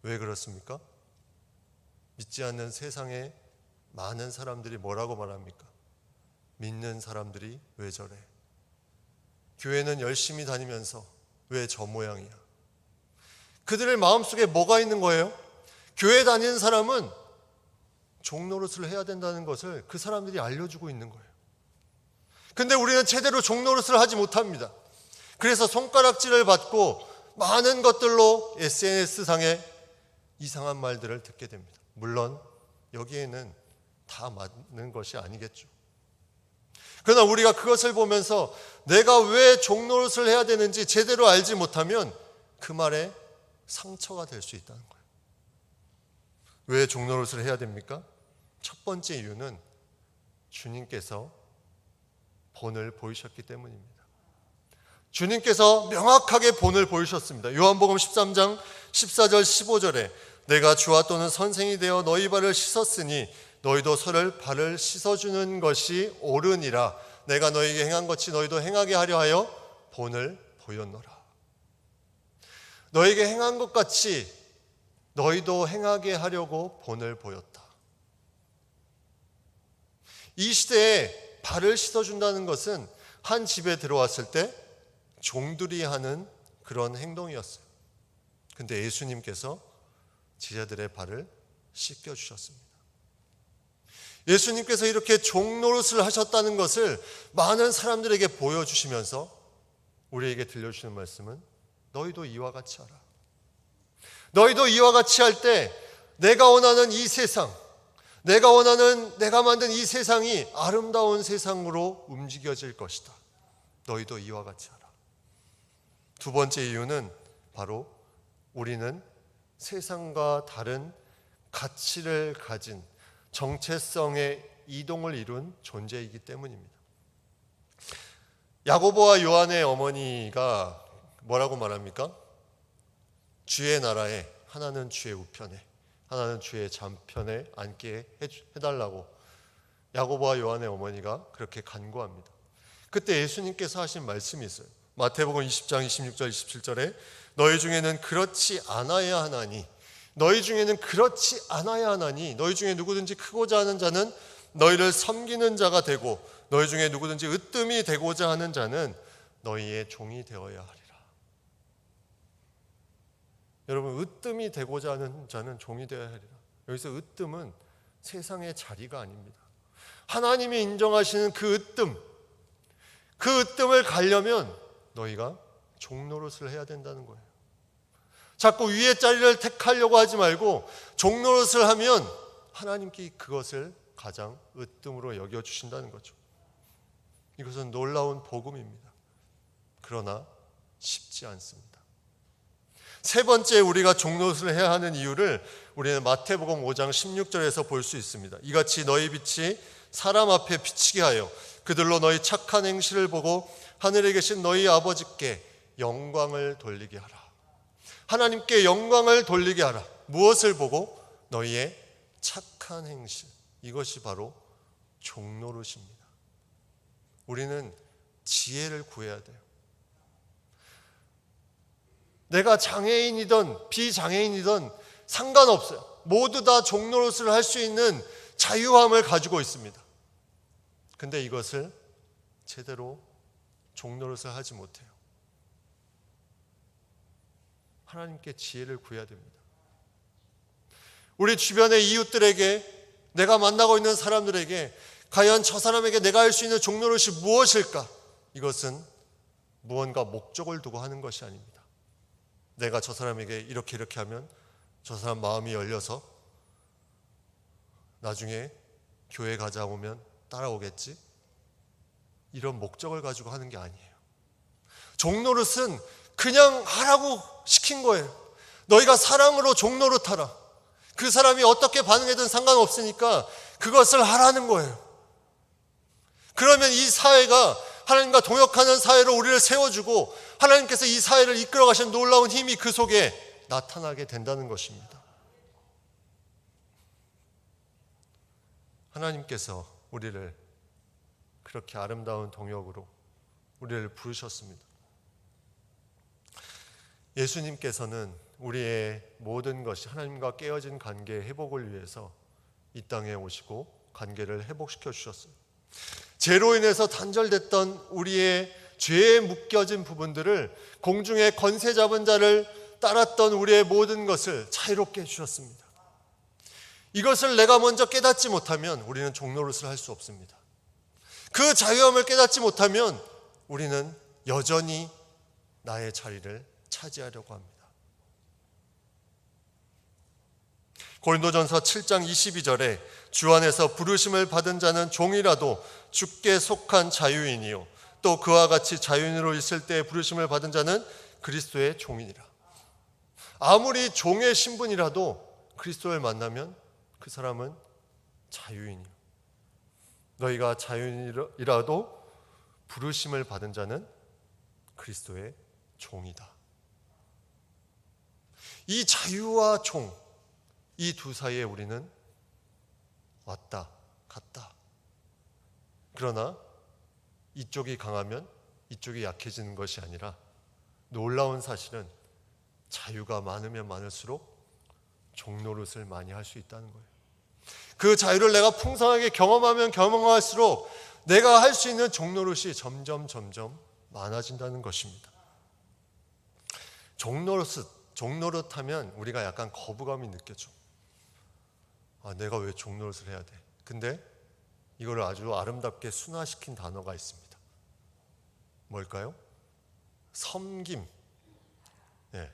왜 그렇습니까? 믿지 않는 세상에 많은 사람들이 뭐라고 말합니까? 믿는 사람들이 왜 저래? 교회는 열심히 다니면서 왜 저 모양이야? 그들의 마음속에 뭐가 있는 거예요? 교회 다니는 사람은 종노릇을 해야 된다는 것을 그 사람들이 알려주고 있는 거예요. 근데 우리는 제대로 종노릇을 하지 못합니다. 그래서 손가락질을 받고 많은 것들로 SNS상에 이상한 말들을 듣게 됩니다. 물론 여기에는 다 맞는 것이 아니겠죠. 그러나 우리가 그것을 보면서 내가 왜 종노릇을 해야 되는지 제대로 알지 못하면 그 말에 상처가 될 수 있다는 거예요. 왜 종노릇을 해야 됩니까? 첫 번째 이유는 주님께서 본을 보이셨기 때문입니다. 주님께서 명확하게 본을 보이셨습니다. 요한복음 13장 14절 15절에 내가 주와 또는 선생이 되어 너희 발을 씻었으니 너희도 서로 발을 씻어주는 것이 옳으니라. 내가 너희에게 행한 것이 너희도 행하게 하려 하여 본을 보였노라. 너희에게 행한 것 같이 너희도 행하게 하려고 본을 보였다. 이 시대에 발을 씻어준다는 것은 한 집에 들어왔을 때 종들이 하는 그런 행동이었어요. 근데 예수님께서 제자들의 발을 씻겨주셨습니다. 예수님께서 이렇게 종노릇을 하셨다는 것을 많은 사람들에게 보여주시면서 우리에게 들려주시는 말씀은 너희도 이와 같이 하라. 너희도 이와 같이 할 때 내가 원하는 이 세상, 내가 만든 이 세상이 아름다운 세상으로 움직여질 것이다. 너희도 이와 같이 하라. 두 번째 이유는 바로 우리는 세상과 다른 가치를 가진 정체성의 이동을 이룬 존재이기 때문입니다. 야고보와 요한의 어머니가 뭐라고 말합니까? 주의 나라에 하나는 주의 우편에 하나는 주의 좌편에 앉게 해달라고 야고보와 요한의 어머니가 그렇게 간구합니다. 그때 예수님께서 하신 말씀이 있어요. 마태복음 20장 26절 27절에 너희 중에는 그렇지 않아야 하나니 너희 중에는 그렇지 않아야 하나니 너희 중에 누구든지 크고자 하는 자는 너희를 섬기는 자가 되고 너희 중에 누구든지 으뜸이 되고자 하는 자는 너희의 종이 되어야 하리라. 여러분, 으뜸이 되고자 하는 자는 종이 되어야 하리라. 여기서 으뜸은 세상의 자리가 아닙니다. 하나님이 인정하시는 그 으뜸을 가려면 너희가 종노릇을 해야 된다는 거예요. 자꾸 위의 자리를 택하려고 하지 말고 종노릇을 하면 하나님께 그것을 가장 으뜸으로 여겨주신다는 거죠. 이것은 놀라운 복음입니다. 그러나 쉽지 않습니다. 세 번째 우리가 종노릇을 해야 하는 이유를 우리는 마태복음 5장 16절에서 볼 수 있습니다. 이같이 너희 빛이 사람 앞에 비치게 하여 그들로 너희 착한 행실을 보고 하늘에 계신 너희 아버지께 영광을 돌리게 하라. 하나님께 영광을 돌리게 하라. 무엇을 보고? 너희의 착한 행실. 이것이 바로 종노릇입니다. 우리는 지혜를 구해야 돼요. 내가 장애인이든 비장애인이든 상관없어요. 모두 다 종노릇을 할 수 있는 자유함을 가지고 있습니다. 근데 이것을 제대로 종노릇을 하지 못해요. 하나님께 지혜를 구해야 됩니다. 우리 주변의 이웃들에게, 내가 만나고 있는 사람들에게 과연 저 사람에게 내가 할 수 있는 종노릇이 무엇일까? 이것은 무언가 목적을 두고 하는 것이 아닙니다. 내가 저 사람에게 이렇게 하면 저 사람 마음이 열려서 나중에 교회 가자 오면 따라오겠지? 이런 목적을 가지고 하는 게 아니에요. 종노릇은 그냥 하라고 시킨 거예요. 너희가 사랑으로 종노릇하라. 그 사람이 어떻게 반응하든 상관없으니까 그것을 하라는 거예요. 그러면 이 사회가 하나님과 동역하는 사회로 우리를 세워주고 하나님께서 이 사회를 이끌어 가시는 놀라운 힘이 그 속에 나타나게 된다는 것입니다. 하나님께서 우리를 그렇게 아름다운 동역으로 우리를 부르셨습니다. 예수님께서는 우리의 모든 것이 하나님과 깨어진 관계의 회복을 위해서 이 땅에 오시고 관계를 회복시켜 주셨어요. 죄로 인해서 단절됐던 우리의 죄에 묶여진 부분들을 공중에 권세 잡은 자를 따랐던 우리의 모든 것을 자유롭게 해주셨습니다. 이것을 내가 먼저 깨닫지 못하면 우리는 종노릇을 할 수 없습니다. 그 자유함을 깨닫지 못하면 우리는 여전히 나의 자리를 차지하려고 합니다. 고린도전서 7장 22절에 주 안에서 부르심을 받은 자는 종이라도 주께 속한 자유인이요 또 그와 같이 자유인으로 있을 때 부르심을 받은 자는 그리스도의 종이니라. 아무리 종의 신분이라도 그리스도를 만나면 그 사람은 자유인이요. 너희가 자유인이라도 부르심을 받은 자는 그리스도의 종이다. 이 자유와 종, 이 두 사이에 우리는 왔다 갔다. 그러나 이쪽이 강하면 이쪽이 약해지는 것이 아니라 놀라운 사실은 자유가 많으면 많을수록 종노릇을 많이 할 수 있다는 거예요. 그 자유를 내가 풍성하게 경험하면 경험할수록 내가 할 수 있는 종노릇이 점점 많아진다는 것입니다. 종노릇하면 우리가 약간 거부감이 느껴져. 내가 왜 종노릇을 해야 돼? 근데 이걸 아주 아름답게 순화시킨 단어가 있습니다. 뭘까요? 섬김. 네.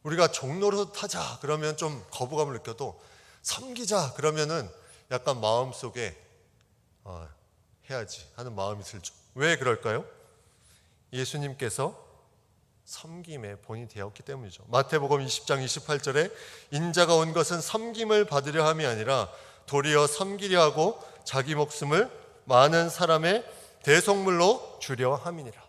우리가 종노릇하자 그러면 좀 거부감을 느껴도 섬기자 그러면은 약간 마음속에 해야지 하는 마음이 들죠. 왜 그럴까요? 예수님께서 섬김의 본이 되었기 때문이죠. 마태복음 20장 28절에 인자가 온 것은 섬김을 받으려 함이 아니라 도리어 섬기려 하고 자기 목숨을 많은 사람의 대속물로 주려 함이니라.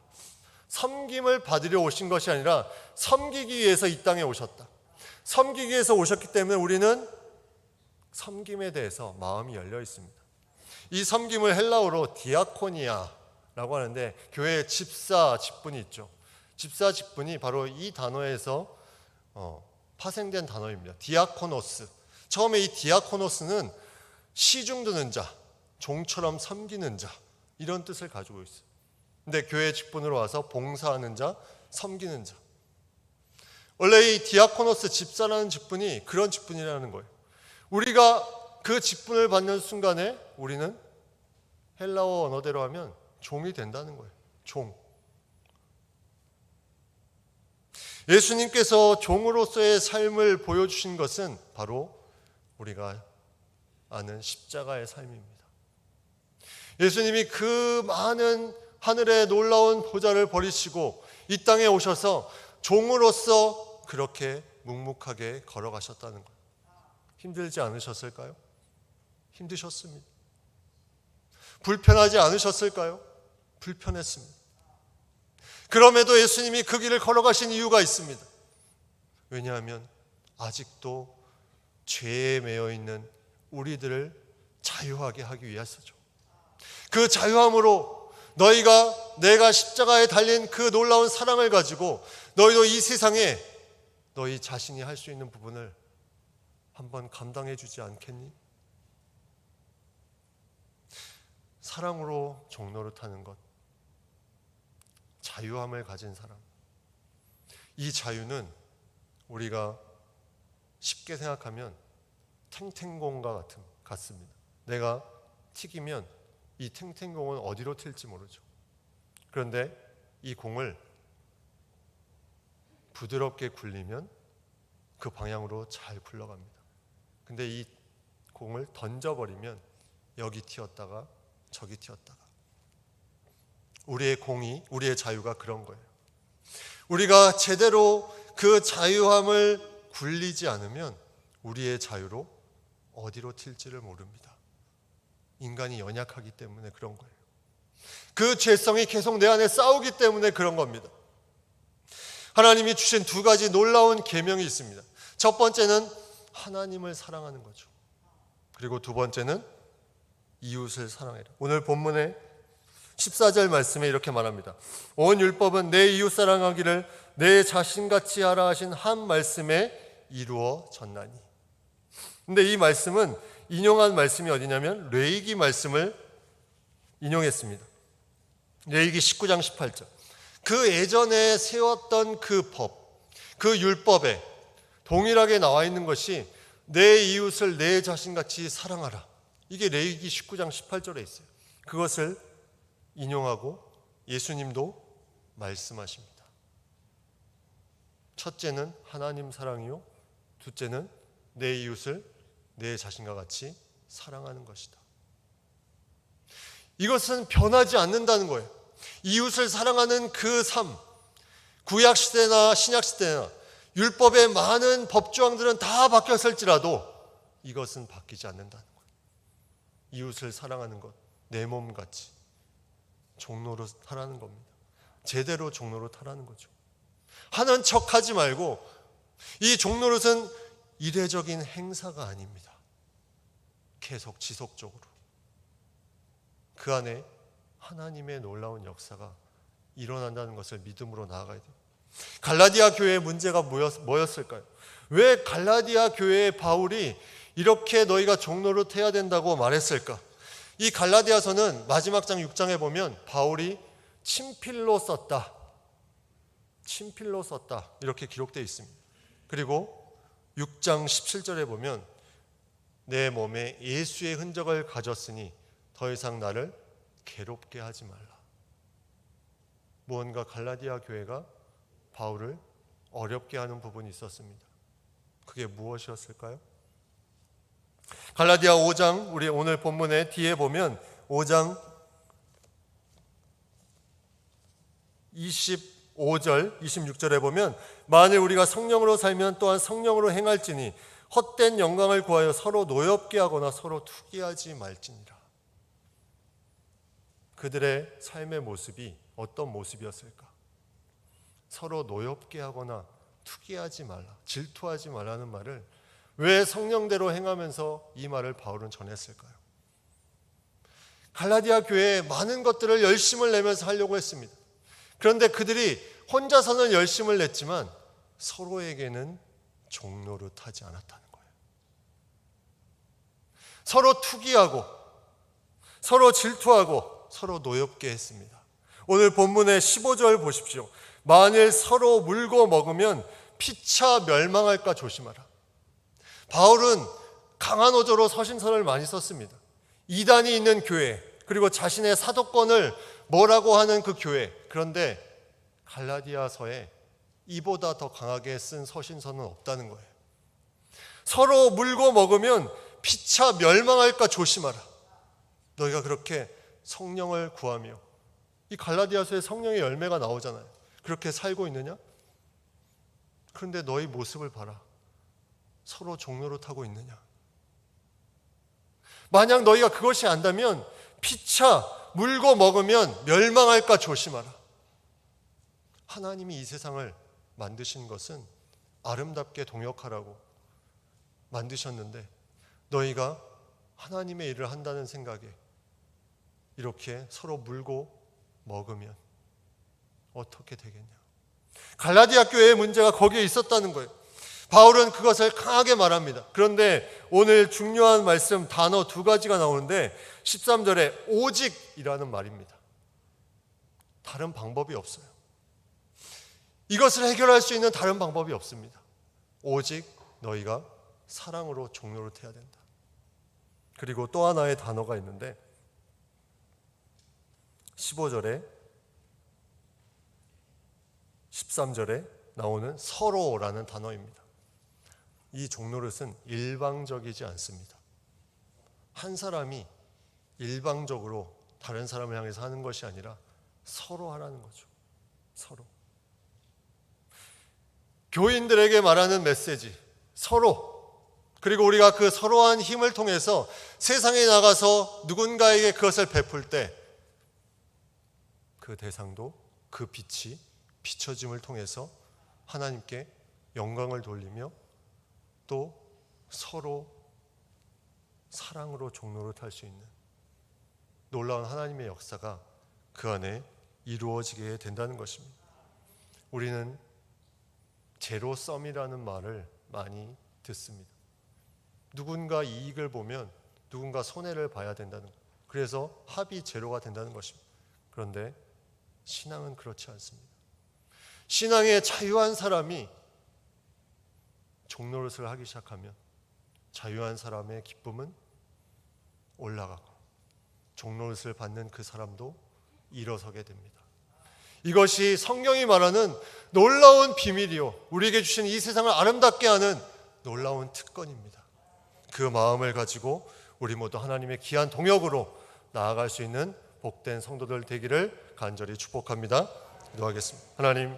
섬김을 받으려 오신 것이 아니라 섬기기 위해서 이 땅에 오셨다. 섬기기 위해서 오셨기 때문에 우리는 섬김에 대해서 마음이 열려 있습니다. 이 섬김을 헬라어로 디아코니아라고 하는데 교회에 집사 직분이 있죠. 집사 직분이 바로 이 단어에서 파생된 단어입니다. 디아코노스. 처음에 이 디아코노스는 시중드는 자, 종처럼 섬기는 자 이런 뜻을 가지고 있어요. 근데 교회 직분으로 와서 봉사하는 자, 섬기는 자. 원래 이 디아코노스 집사라는 직분이 그런 직분이라는 거예요. 우리가 그 직분을 받는 순간에 우리는 헬라어 언어대로 하면 종이 된다는 거예요. 종. 예수님께서 종으로서의 삶을 보여주신 것은 바로 우리가 아는 십자가의 삶입니다. 예수님이 그 많은 하늘의 놀라운 보좌를 버리시고 이 땅에 오셔서 종으로서 그렇게 묵묵하게 걸어가셨다는 것. 힘들지 않으셨을까요? 힘드셨습니다. 불편하지 않으셨을까요? 불편했습니다. 그럼에도 예수님이 그 길을 걸어가신 이유가 있습니다. 왜냐하면 아직도 죄에 매여 있는 우리들을 자유하게 하기 위해서죠. 그 자유함으로 내가 십자가에 달린 그 놀라운 사랑을 가지고 너희도 이 세상에 너희 자신이 할 수 있는 부분을 한번 감당해 주지 않겠니? 사랑으로 종로를 타는 것, 자유함을 가진 사람. 이 자유는 우리가 쉽게 생각하면 탱탱공과 같습니다. 내가 튀기면 이 탱탱공은 어디로 튈지 모르죠. 그런데 이 공을 부드럽게 굴리면 그 방향으로 잘 굴러갑니다. 근데 이 공을 던져버리면 여기 튀었다가 저기 튀었다가. 우리의 자유가 그런 거예요. 우리가 제대로 그 자유함을 굴리지 않으면 우리의 자유로 어디로 튈지를 모릅니다. 인간이 연약하기 때문에 그런 거예요. 그 죄성이 계속 내 안에 싸우기 때문에 그런 겁니다. 하나님이 주신 두 가지 놀라운 계명이 있습니다. 첫 번째는 하나님을 사랑하는 거죠. 그리고 두 번째는 이웃을 사랑해라. 오늘 본문의 14절 말씀에 이렇게 말합니다. 온 율법은 내 이웃 사랑하기를 내 자신같이 하라 하신 한 말씀에 이루어졌나니. 근데 이 말씀은 인용한 말씀이 어디냐면 레위기 말씀을 인용했습니다. 레위기 19장 18절. 그 예전에 세웠던 그 법, 그 율법에 동일하게 나와 있는 것이 내 이웃을 내 자신같이 사랑하라. 이게 레위기 19장 18절에 있어요. 그것을 인용하고 예수님도 말씀하십니다. 첫째는 하나님 사랑이요, 둘째는 내 이웃을 내 자신과 같이 사랑하는 것이다. 이것은 변하지 않는다는 거예요. 이웃을 사랑하는 그 삶, 구약시대나 신약시대나 율법의 많은 법조항들은 다 바뀌었을지라도 이것은 바뀌지 않는다는 거예요. 이웃을 사랑하는 것, 내 몸같이 종로로 타라는 겁니다. 제대로 종로로 타라는 거죠. 하는 척하지 말고, 이 종로릇은 이례적인 행사가 아닙니다. 계속 지속적으로 그 안에 하나님의 놀라운 역사가 일어난다는 것을 믿음으로 나아가야 돼요. 갈라디아 교회의 문제가 뭐였을까요? 왜 갈라디아 교회의 바울이 이렇게 너희가 종로릇 해야 된다고 말했을까? 이 갈라디아서는 마지막 장 6장에 보면 바울이 친필로 썼다 이렇게 기록되어 있습니다. 그리고 6장 17절에 보면 내 몸에 예수의 흔적을 가졌으니 더 이상 나를 괴롭게 하지 말라. 무언가 갈라디아 교회가 바울을 어렵게 하는 부분이 있었습니다. 그게 무엇이었을까요? 갈라디아 5장, 우리 오늘 본문의 뒤에 보면 5장 25절, 26절에 보면 만일 우리가 성령으로 살면 또한 성령으로 행할지니 헛된 영광을 구하여 서로 노엽게 하거나 서로 투기하지 말지니라. 그들의 삶의 모습이 어떤 모습이었을까? 서로 노엽게 하거나 투기하지 말라, 질투하지 말라는 말을 왜 성령대로 행하면서 이 말을 바울은 전했을까요? 갈라디아 교회에 많은 것들을 열심을 내면서 하려고 했습니다. 그런데 그들이 혼자서는 열심을 냈지만 서로에게는 종노릇하지 않았다는 거예요. 서로 투기하고 서로 질투하고 서로 노엽게 했습니다. 오늘 본문의 15절 보십시오. 만일 서로 물고 먹으면 피차 멸망할까 조심하라. 바울은 강한 어조로 서신서를 많이 썼습니다. 이단이 있는 교회, 그리고 자신의 사도권을 뭐라고 하는 그 교회. 그런데 갈라디아서에 이보다 더 강하게 쓴 서신서는 없다는 거예요. 서로 물고 먹으면 피차 멸망할까 조심하라. 너희가 그렇게 성령을 구하며, 이 갈라디아서에 성령의 열매가 나오잖아요. 그렇게 살고 있느냐? 그런데 너희 모습을 봐라. 서로 종로를 타고 있느냐? 만약 너희가 그것이 안다면 피차 물고 먹으면 멸망할까 조심하라. 하나님이 이 세상을 만드신 것은 아름답게 동역하라고 만드셨는데 너희가 하나님의 일을 한다는 생각에 이렇게 서로 물고 먹으면 어떻게 되겠냐. 갈라디아 교회의 문제가 거기에 있었다는 거예요. 바울은 그것을 강하게 말합니다. 그런데 오늘 중요한 말씀 단어 두 가지가 나오는데 13절에 오직이라는 말입니다. 다른 방법이 없어요. 이것을 해결할 수 있는 다른 방법이 없습니다. 오직 너희가 사랑으로 종노릇해야 된다. 그리고 또 하나의 단어가 있는데 15절에 13절에 나오는 서로라는 단어입니다. 이 종노릇은 일방적이지 않습니다. 한 사람이 일방적으로 다른 사람을 향해서 하는 것이 아니라 서로 하라는 거죠. 서로. 교인들에게 말하는 메시지, 서로. 그리고 우리가 그 서로한 힘을 통해서 세상에 나가서 누군가에게 그것을 베풀 때 그 대상도 그 빛이 비춰짐을 통해서 하나님께 영광을 돌리며 또 서로 사랑으로 종노릇할 수 있는 놀라운 하나님의 역사가 그 안에 이루어지게 된다는 것입니다. 우리는 제로섬이라는 말을 많이 듣습니다. 누군가 이익을 보면 누군가 손해를 봐야 된다는 것. 그래서 합이 제로가 된다는 것입니다. 그런데 신앙은 그렇지 않습니다. 신앙에 자유한 사람이 종노릇을 하기 시작하면 자유한 사람의 기쁨은 올라가고 종노릇을 받는 그 사람도 일어서게 됩니다. 이것이 성경이 말하는 놀라운 비밀이요, 우리에게 주신 이 세상을 아름답게 하는 놀라운 특권입니다. 그 마음을 가지고 우리 모두 하나님의 귀한 동역으로 나아갈 수 있는 복된 성도들 되기를 간절히 축복합니다. 기도하겠습니다. 하나님,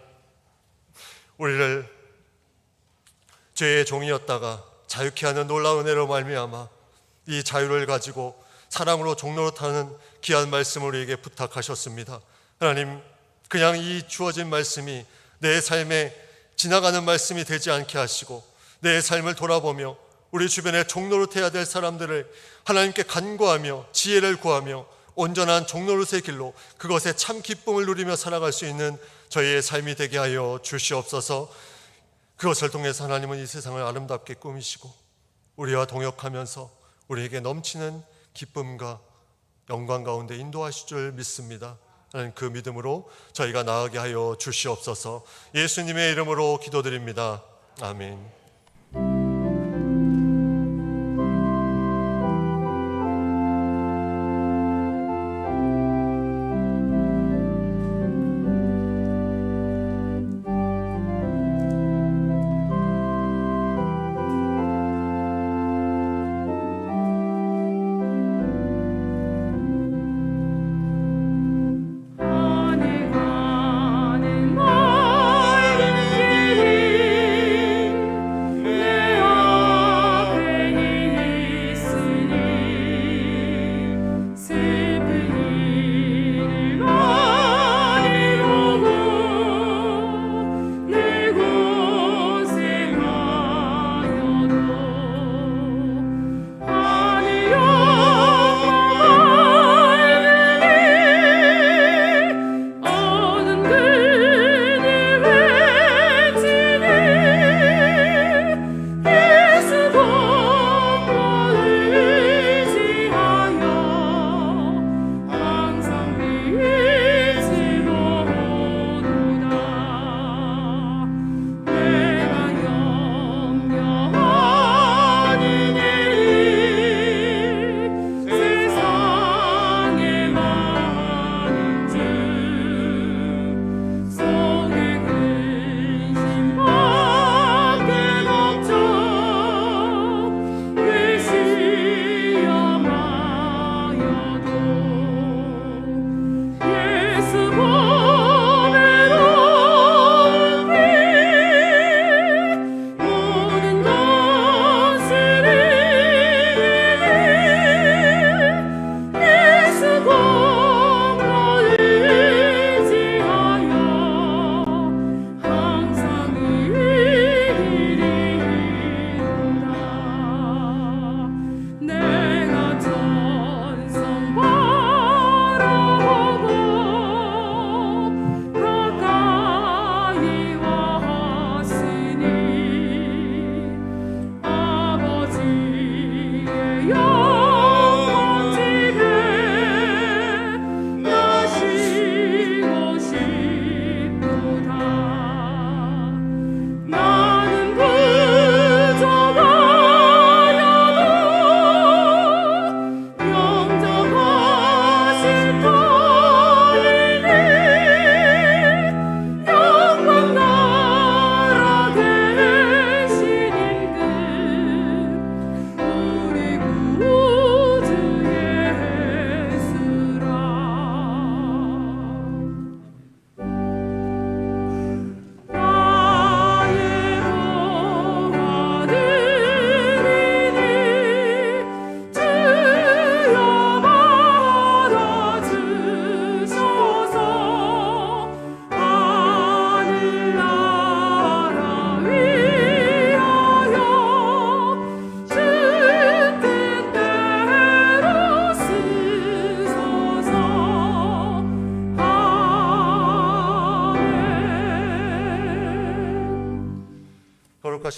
우리를 죄의 종이었다가 자유케 하는 놀라운 은혜로 말미암아 이 자유를 가지고 사랑으로 종노릇하는 귀한 말씀을 우리에게 부탁하셨습니다. 하나님, 그냥 이 주어진 말씀이 내 삶에 지나가는 말씀이 되지 않게 하시고 내 삶을 돌아보며 우리 주변에 종노릇해야 될 사람들을 하나님께 간구하며 지혜를 구하며 온전한 종노릇의 길로 그것에 참 기쁨을 누리며 살아갈 수 있는 저희의 삶이 되게 하여 주시옵소서. 그것을 통해서 하나님은 이 세상을 아름답게 꾸미시고 우리와 동역하면서 우리에게 넘치는 기쁨과 영광 가운데 인도하실 줄 믿습니다. 하나님, 그 믿음으로 저희가 나아가게 하여 주시옵소서. 예수님의 이름으로 기도드립니다. 아멘.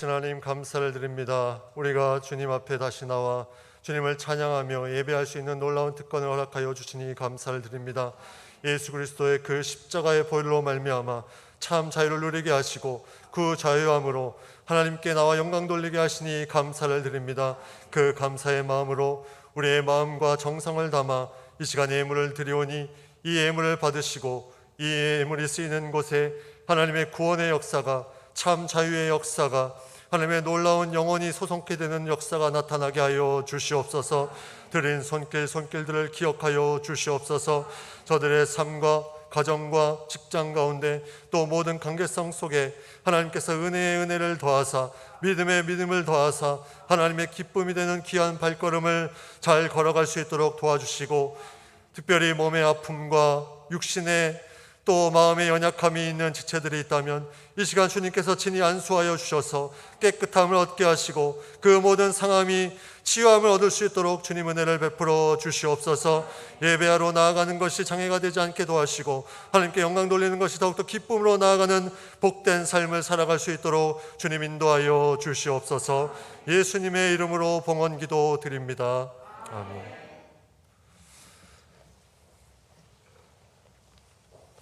되신 하나님 감사를 드립니다. 우리가 주님 앞에 다시 나와 주님을 찬양하며 예배할 수 있는 놀라운 특권을 허락하여 주시니 감사를 드립니다. 예수 그리스도의 그 십자가의 보혈로 말미암아 참 자유를 누리게 하시고 그 자유함으로 하나님께 나와 영광 돌리게 하시니 감사를 드립니다. 그 감사의 마음으로 우리의 마음과 정성을 담아 이 시간에 예물을 드리오니 이 예물을 받으시고 이 예물이 쓰이는 곳에 하나님의 구원의 역사가, 참 자유의 역사가, 하나님의 놀라운 영혼이 소송케 되는 역사가 나타나게 하여 주시옵소서. 드린 손길들을 기억하여 주시옵소서. 저들의 삶과 가정과 직장 가운데 또 모든 관계성 속에 하나님께서 은혜의 은혜를 더하사 믿음의 믿음을 더하사 하나님의 기쁨이 되는 귀한 발걸음을 잘 걸어갈 수 있도록 도와주시고, 특별히 몸의 아픔과 육신의 또 마음의 연약함이 있는 지체들이 있다면 이 시간 주님께서 친히 안수하여 주셔서 깨끗함을 얻게 하시고 그 모든 상함이 치유함을 얻을 수 있도록 주님 은혜를 베풀어 주시옵소서. 예배하러 나아가는 것이 장애가 되지 않게 도와주시고 하나님께 영광 돌리는 것이 더욱더 기쁨으로 나아가는 복된 삶을 살아갈 수 있도록 주님 인도하여 주시옵소서. 예수님의 이름으로 봉헌 기도 드립니다. 아멘.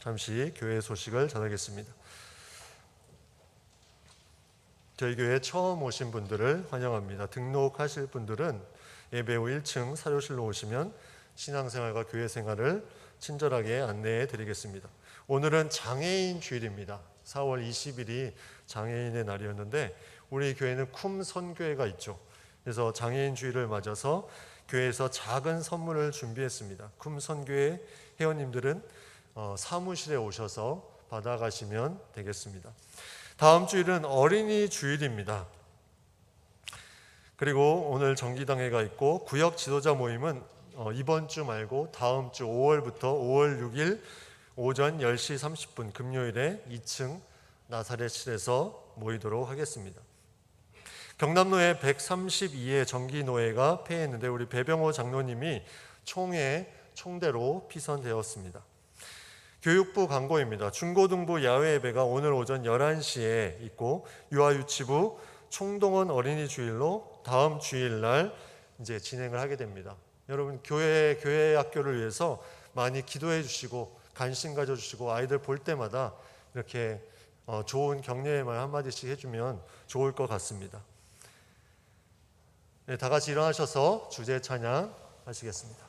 잠시 교회 소식을 전하겠습니다. 저희 교회에 처음 오신 분들을 환영합니다. 등록하실 분들은 예배 후 1층 사료실로 오시면 신앙생활과 교회생활을 친절하게 안내해 드리겠습니다. 오늘은 장애인 주일입니다. 4월 20일이 장애인의 날이었는데 우리 교회는 쿰 선교회가 있죠. 그래서 장애인 주일을 맞아서 교회에서 작은 선물을 준비했습니다. 쿰 선교회 회원님들은 사무실에 오셔서 받아가시면 되겠습니다. 다음 주일은 어린이 주일입니다. 그리고 오늘 정기당회가 있고 구역 지도자 모임은 이번 주 말고 다음 주 5월부터 5월 6일 오전 10시 30분 금요일에 2층 나사렛실에서 모이도록 하겠습니다. 경남노회 132회 정기노회가 폐회했는데 우리 배병호 장로님이 총대로 피선되었습니다. 교육부 광고입니다. 중고등부 야외 예배가 오늘 오전 11시에 있고 유아유치부 총동원 어린이 주일로 다음 주일날 이제 진행을 하게 됩니다. 여러분 교회 학교를 위해서 많이 기도해 주시고 관심 가져 주시고 아이들 볼 때마다 이렇게 좋은 격려의 말 한마디씩 해주면 좋을 것 같습니다. 네, 다 같이 일어나셔서 주제 찬양 하시겠습니다.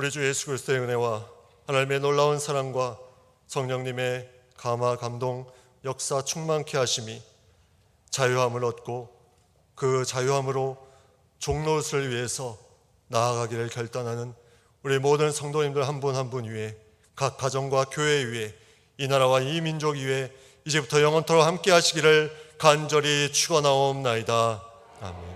우리 주 예수 그리스도의 은혜와 하나님의 놀라운 사랑과 성령님의 감화 감동 역사 충만케 하심이 자유함을 얻고 그 자유함으로 종노릇을 위해서 나아가기를 결단하는 우리 모든 성도님들 한 분 한 분 위에, 각 가정과 교회 위에, 이 나라와 이 민족 위에 이제부터 영원토록 함께 하시기를 간절히 축원하옵나이다. 아멘.